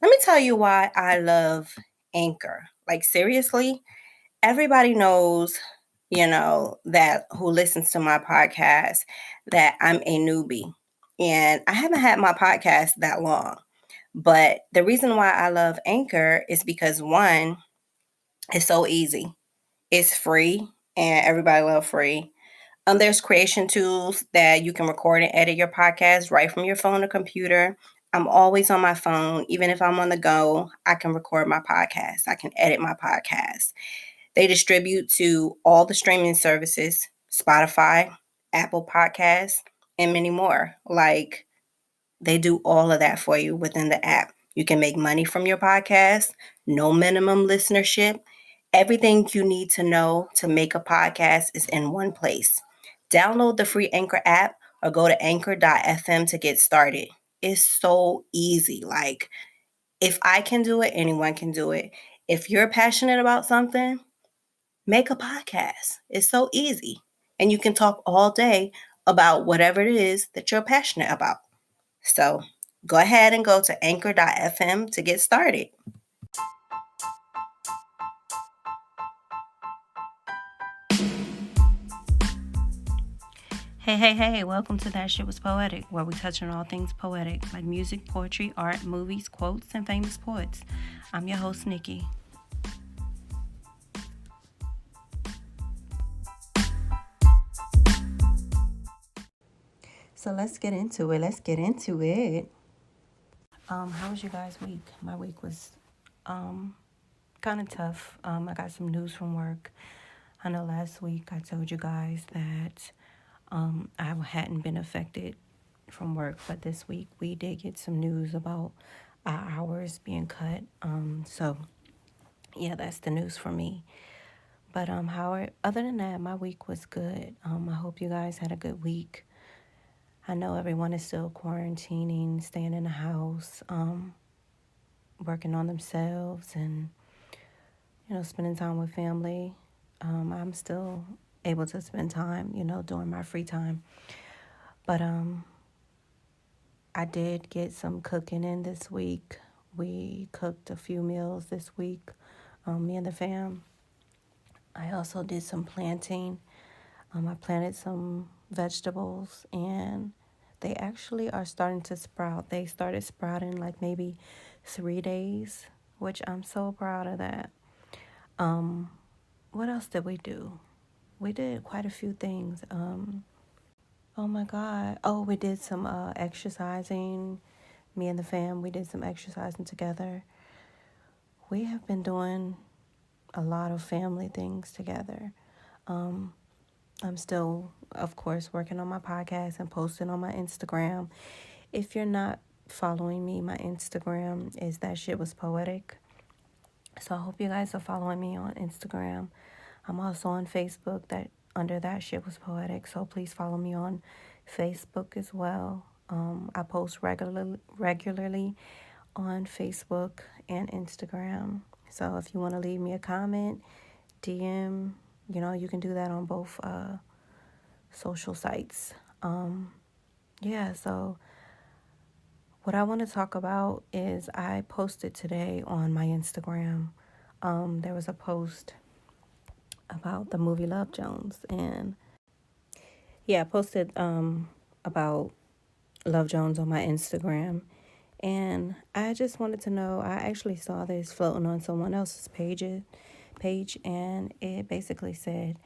Let me tell you why I love Anchor. Like, seriously, everybody knows, that who listens to my podcast, that I'm a newbie. And I haven't had my podcast that long. But the reason why I love Anchor is because one, it's so easy. It's free and everybody love free. There's creation tools that you can record and edit your podcast right from your phone or computer. I'm always on my phone. Even if I'm on the go, I can record my podcast. I can edit my podcast. They distribute to all the streaming services, Spotify, Apple Podcasts, and many more. Like, they do all of that for you within the app. You can make money from your podcast, no minimum listenership. Everything you need to know to make a podcast is in one place. Download the free Anchor app or go to anchor.fm to get started. It's so easy. Like, if I can do it, anyone can do it. If you're passionate about something, make a podcast. It's so easy. And you can talk all day about whatever it is that you're passionate about. So go ahead and go to anchor.fm to get started. Hey, welcome to That Shit Was Poetic, where we touch on all things poetic, like music, poetry, art, movies, quotes, and famous poets. I'm your host, Nikki. So let's get into it. How was your guys' week? My week was kind of tough. I got some news from work. I know last week I told you guys that I hadn't been affected from work, but this week we did get some news about our hours being cut. So yeah, that's the news for me. But other than that, my week was good. I hope you guys had a good week. I know everyone is still quarantining, staying in the house, working on themselves, and spending time with family. I'm still able to spend time, during my free time. But I did get some cooking in this week. We cooked a few meals this week, me and the fam. I also did some planting. I planted some vegetables, and they actually are starting to sprout. They started sprouting like maybe 3 days, which I'm so proud of that. What else did we do? We did quite a few things. Oh my God. Oh, we did some exercising. Me and the fam, we did some exercising together. We have been doing a lot of family things together. I'm still, of course, working on my podcast and posting on my Instagram. If you're not following me, my Instagram is That Shit Was Poetic. So I hope you guys are following me on Instagram. I'm also on Facebook under That Shit Was Poetic. So please follow me on Facebook as well. I post regularly on Facebook and Instagram. So if you want to leave me a comment, DM, you can do that on both social sites. So what I want to talk about is I posted today on my Instagram. There was a post about the movie Love Jones, and I posted about Love Jones on my Instagram, and I just wanted to know. I actually saw this floating on someone else's page, and it basically said,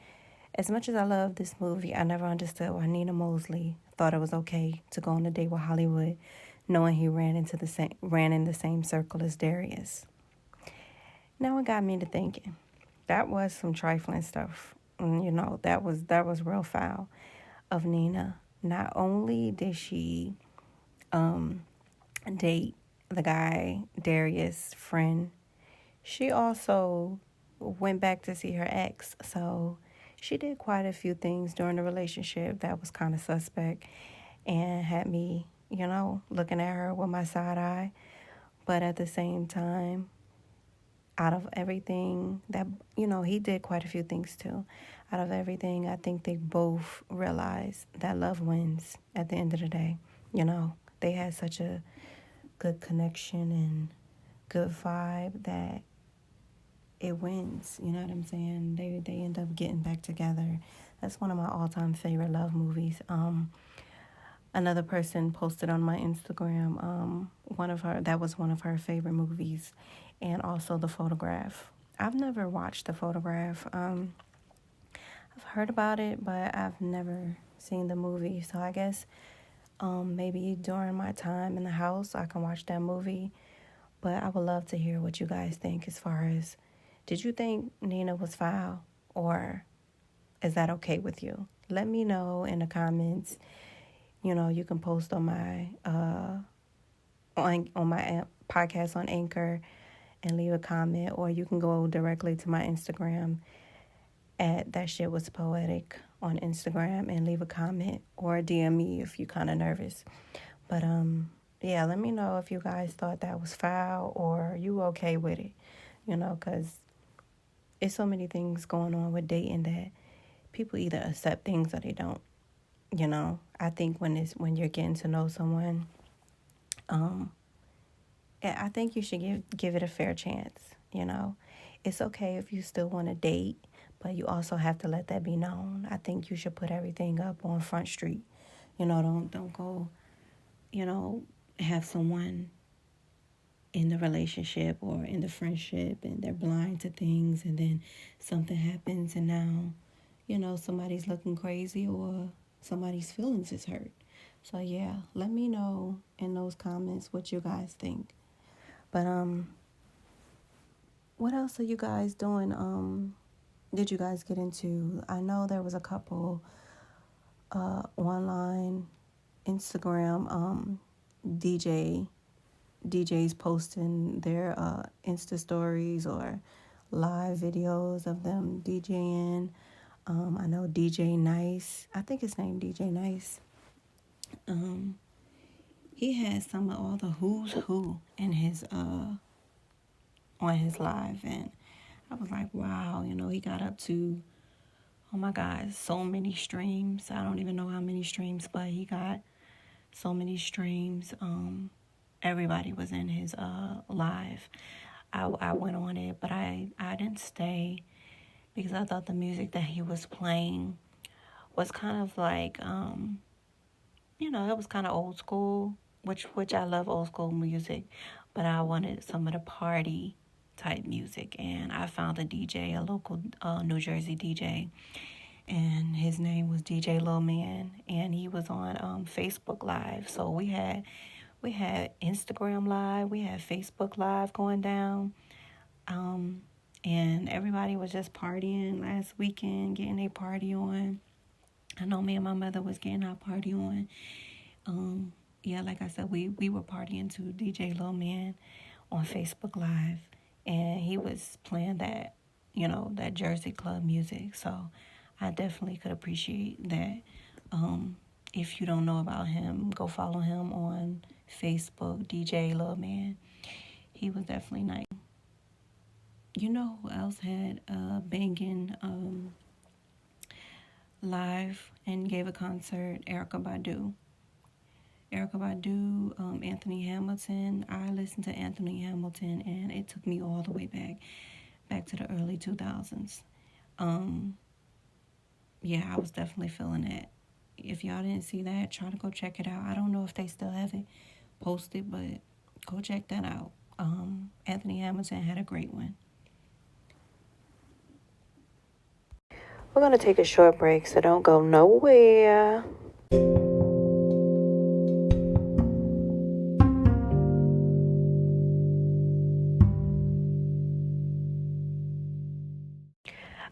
"As much as I love this movie, I never understood why Nina Mosley thought it was okay to go on a date with Hollywood, knowing he ran in the same circle as Darius." Now it got me to thinking. That was some trifling stuff. That was real foul of Nina. Not only did she date the guy, Darius' friend, she also went back to see her ex. So she did quite a few things during the relationship that was kind of suspect and had me, looking at her with my side eye. But at the same time, out of everything that, he did quite a few things too. Out of everything, I think they both realized that love wins at the end of the day. They had such a good connection, and good vibe that it wins. You know what I'm saying? They end up getting back together. That's one of my all-time favorite love movies. Another person posted on my Instagram, that was one of her favorite movies, and also The Photograph. I've never watched The Photograph. I've heard about it, but I've never seen the movie. So I guess maybe during my time in the house, I can watch that movie. But I would love to hear what you guys think as far as, did you think Nina was foul, or is that okay with you? Let me know in the comments. You know, you can post on my on my podcast on Anchor and leave a comment, or you can go directly to my Instagram at That Shit Was Poetic on Instagram and leave a comment, or DM me if you're kind of nervous. But yeah, let me know if you guys thought that was foul or you okay with it. You know, because it's so many things going on with dating that people either accept things or they don't. You know, I think when you're getting to know someone, I think you should give it a fair chance. You know, it's okay if you still want to date, but you also have to let that be known. I think you should put everything up on Front Street. You know, don't go, you know, have someone in the relationship or in the friendship and they're blind to things, and then something happens and now, you know, somebody's looking crazy or somebody's feelings is hurt. So yeah, let me know in those comments what you guys think. But what else are you guys doing? Did you guys get into? I know there was a couple online Instagram DJs posting their Insta stories or live videos of them DJing. I know DJ Nice. I think his name DJ Nice. He had some of all the who's who in his on his live, and I was like, wow, you know, he got up to, oh my God, so many streams. I don't even know how many streams, but he got so many streams. Everybody was in his live. I went on it, but I didn't stay because I thought the music that he was playing was kind of like, you know, it was kind of old school, which I love old school music, but I wanted some of the party type music, and I found a DJ, a local New Jersey DJ, and his name was DJ Lil Man, and he was on Facebook Live. So we had Instagram Live, we had Facebook Live going down, and everybody was just partying last weekend, getting a party on. I know me and my mother was getting our party on. Yeah, like I said, we were partying to DJ Lil Man on Facebook Live, and he was playing that, you know, that Jersey club music. So I definitely could appreciate that. If you don't know about him, go follow him on Facebook, DJ Lil Man. He was definitely nice. You know who else had a banging live and gave a concert? Erykah Badu. Erykah Badu, Anthony Hamilton. I listened to Anthony Hamilton, and it took me all the way back to the early 2000s. Yeah, I was definitely feeling it. If y'all didn't see that, try to go check it out. I don't know if they still have it posted, but go check that out. Anthony Hamilton had a great one. We're going to take a short break, so don't go nowhere.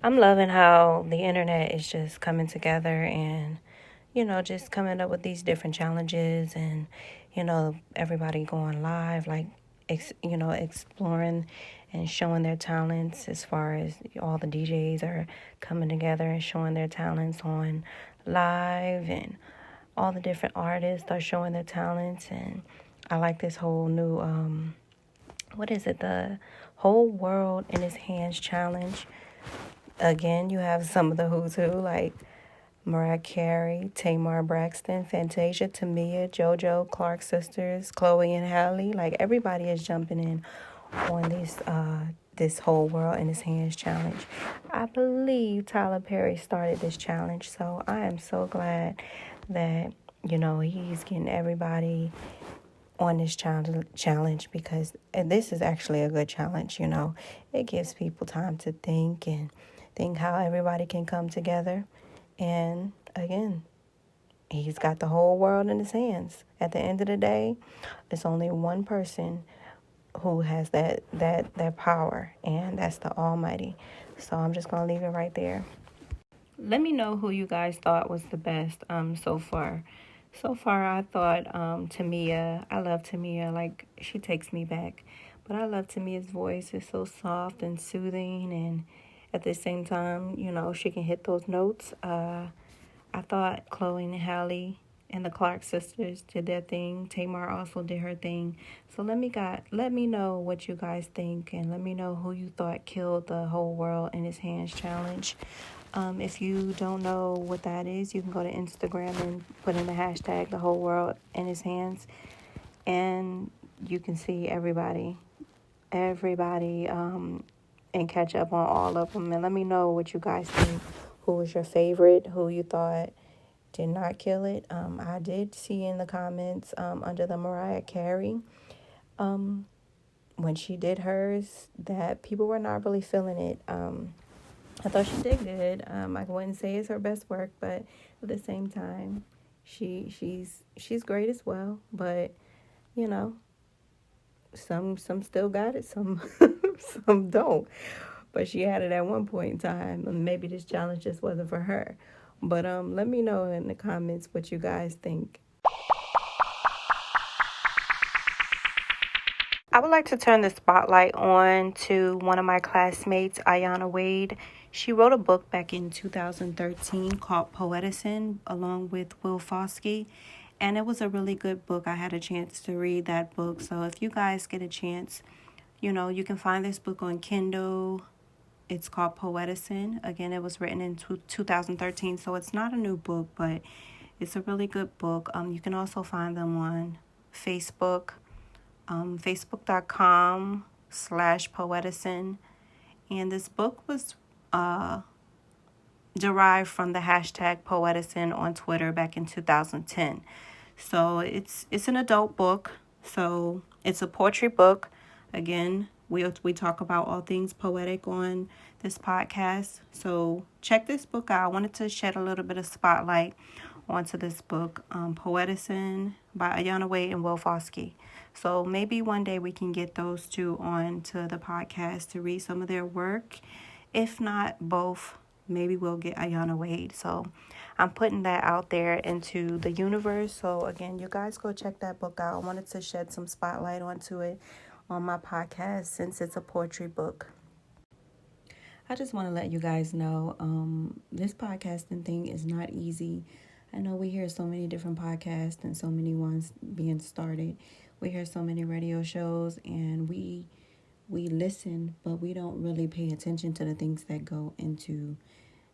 I'm loving how the internet is just coming together and, you know, just coming up with these different challenges and, you know, everybody going live, like, you know, exploring and showing their talents as far as all the DJs are coming together and showing their talents on live, and all the different artists are showing their talents. And I like this whole new, what is it? The Whole World in His Hands challenge. Again, you have some of the who's who, like Mariah Carey, Tamar Braxton, Fantasia, Tamia, JoJo, Clark sisters, Chloe and Halle. Like, everybody is jumping in on this whole world in his hands challenge. I believe Tyler Perry started this challenge, so I am so glad that he's getting everybody on this challenge because this is actually a good challenge. It gives people time to think and think how everybody can come together. And again, he's got the whole world in his hands. At the end of the day, it's only one person who has that power, and that's the Almighty. So I'm just gonna leave it right there. Let me know who you guys thought was the best so far. So far, I thought Tamia. I love Tamia. Like, she takes me back. But I love Tamia's voice. It's so soft and soothing, and at the same time, she can hit those notes. I thought Chloe and Halle and the Clark sisters did their thing. Tamar also did her thing. So let me know what you guys think, and let me know who you thought killed the whole world in his hands challenge. If you don't know what that is, you can go to Instagram and put in the hashtag the whole world in his hands, and you can see everybody, and catch up on all of them. And let me know what you guys think. Who was your favorite? Who you thought did not kill it? I did see in the comments under the Mariah Carey, when she did hers, that people were not really feeling it. I thought she did good. I wouldn't say it's her best work, but at the same time, she's great as well. But some still got it, some some don't. But she had it at one point in time, and maybe this challenge just wasn't for her. But let me know in the comments what you guys think. I would like to turn the spotlight on to one of my classmates, Ayana Wade. She wrote a book back in 2013 called Poeticine, along with Will Foskey. And it was a really good book. I had a chance to read that book. So if you guys get a chance, you can find this book on Kindle. It's called Poeticine. Again, it was written in 2013, so it's not a new book, but it's a really good book. You can also find them on Facebook, facebook.com/Poeticine. And this book was derived from the hashtag Poeticine on Twitter back in 2010. So it's an adult book. So it's a poetry book. Again, we talk about all things poetic on this podcast. So check this book out. I wanted to shed a little bit of spotlight onto this book, Poeticine by Ayana Wade and Will Foskey. So maybe one day we can get those two on to the podcast to read some of their work. If not both, maybe we'll get Ayana Wade. So I'm putting that out there into the universe. So again, you guys go check that book out. I wanted to shed some spotlight onto it on my podcast since it's a poetry book. I just want to let you guys know this podcasting thing is not easy. I know we hear so many different podcasts and so many ones being started. We hear so many radio shows, and we listen, but we don't really pay attention to the things that go into,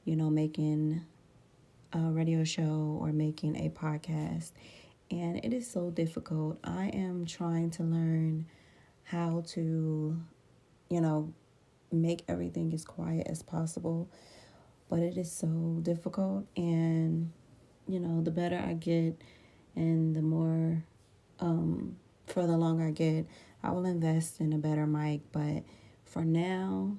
making a radio show or making a podcast. And it is so difficult. I am trying to learn how to, make everything as quiet as possible. But it is so difficult. And, the better I get and the more, for the longer I get, I will invest in a better mic. But for now,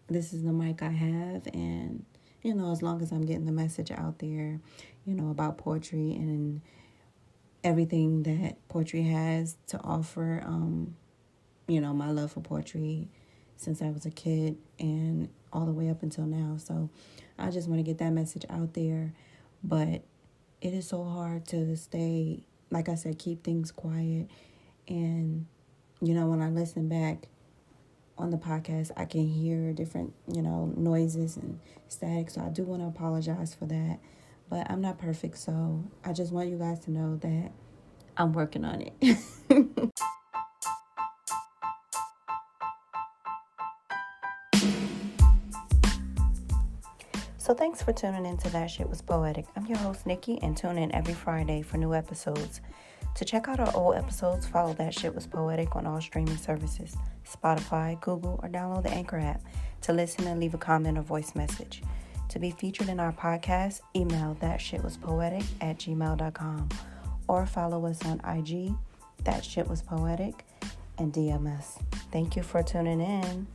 this is the mic I have. And, as long as I'm getting the message out there, about poetry and everything that poetry has to offer, my love for poetry since I was a kid and all the way up until now. So I just want to get that message out there. But it is so hard to stay, like I said, keep things quiet. And, when I listen back on the podcast, I can hear different, noises and static. So I do want to apologize for that. But I'm not perfect. So I just want you guys to know that I'm working on it. So thanks for tuning in to That Shit Was Poetic. I'm your host, Nikki, and tune in every Friday for new episodes. To check out our old episodes, follow That Shit Was Poetic on all streaming services, Spotify, Google, or download the Anchor app to listen and leave a comment or voice message. To be featured in our podcast, email thatshitwaspoetic@gmail.com or follow us on IG, That Shit Was Poetic, and DM us. Thank you for tuning in.